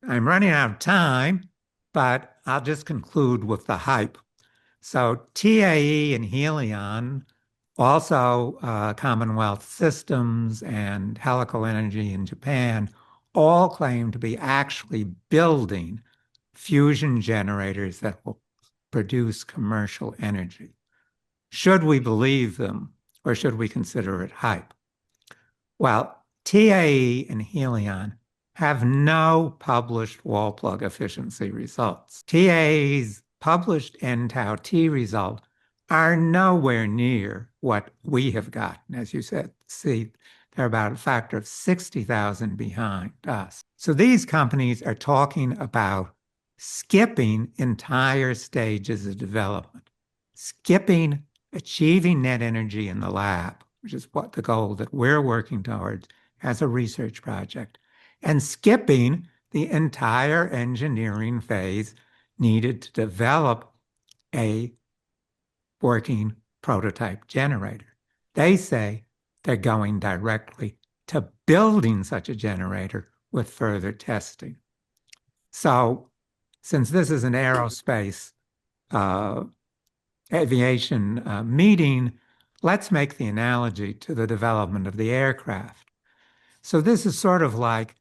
I'm running out of time, but I'll just conclude with the hype. So TAE and Helion, also Commonwealth Systems and Helico Energy in Japan, all claim to be actually building fusion generators that will produce commercial energy. Should we believe them, or should we consider it hype? Well, TAE and Helion have no published wall plug efficiency results. TAE's published N-tau T result are nowhere near what we have gotten. As you said, see, they're about a factor of 60,000 behind us. So these companies are talking about skipping entire stages of development, skipping achieving net energy in the lab, which is what the goal that we're working towards as a research project, and skipping the entire engineering phase needed to develop a working prototype generator. They say they're going directly to building such a generator with further testing. So since this is an aerospace aviation meeting, let's make the analogy to the development of the aircraft. So this is sort of like,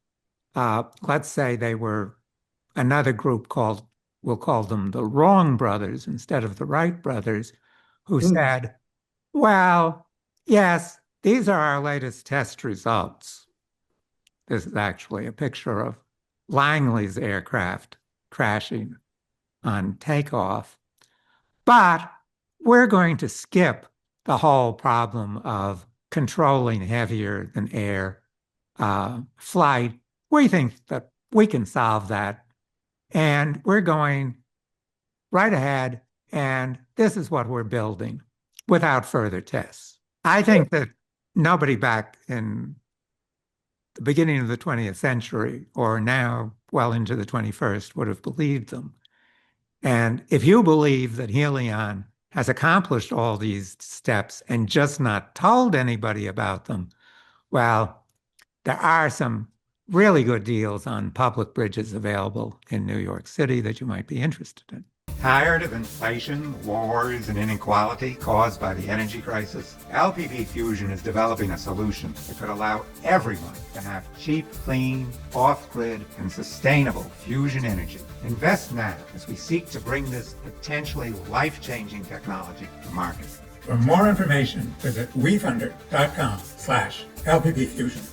let's say they were another group called, we'll call them the Wrong Brothers instead of the Right Brothers, who said, well, yes, these are our latest test results. This is actually a picture of Langley's aircraft crashing on takeoff. But we're going to skip the whole problem of controlling heavier than air flight. We think that we can solve that. And we're going right ahead, and this is what we're building without further tests. I think that nobody back in the beginning of the 20th century, or now well into the 21st, would have believed them. And if you believe that Helion has accomplished all these steps and just not told anybody about them, well, there are some really good deals on public bridges available in New York City that you might be interested in. Tired of inflation, wars, and inequality caused by the energy crisis? LPP Fusion is developing a solution that could allow everyone to have cheap, clean, off-grid, and sustainable fusion energy. Invest now as we seek to bring this potentially life-changing technology to market. For more information, visit wefunder.com/LPPfusion.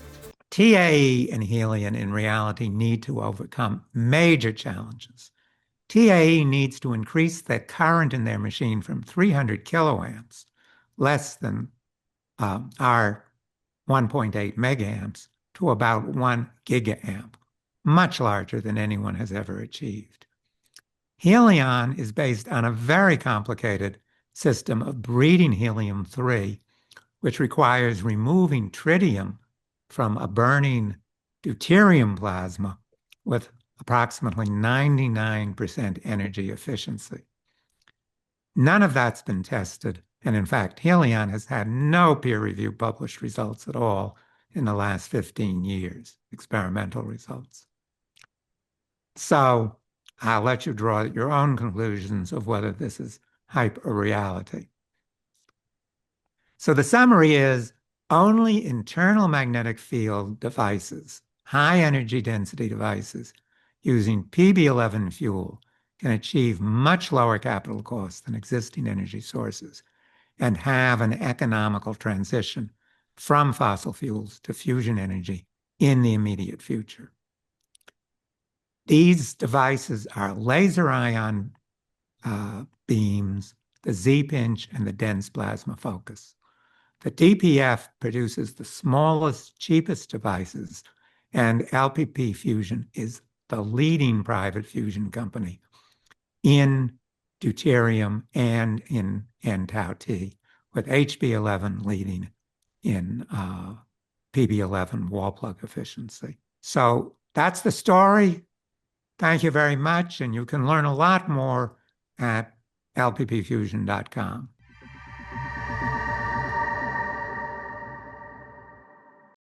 TAE and Helion in reality need to overcome major challenges. TAE needs to increase the current in their machine from 300 kiloamps, less than our 1.8 megaamps, to about 1 gigaamp, much larger than anyone has ever achieved. Helion is based on a very complicated system of breeding helium-3, which requires removing tritium from a burning deuterium plasma with approximately 99% energy efficiency. None of that's been tested, and in fact, Helion has had no peer-reviewed published results at all in the last 15 years, experimental results. So I'll let you draw your own conclusions of whether this is hype or reality. So the summary is only internal magnetic field devices, high energy density devices, using PB11 fuel can achieve much lower capital costs than existing energy sources and have an economical transition from fossil fuels to fusion energy in the immediate future. These devices are laser ion beams, the Z-pinch, and the dense plasma focus. The DPF produces the smallest, cheapest devices, and LPP Fusion is the leading private fusion company in deuterium and in N-tau T, with HB11 leading in PB11 wall plug efficiency. So that's the story. Thank you very much, and you can learn a lot more at lppfusion.com.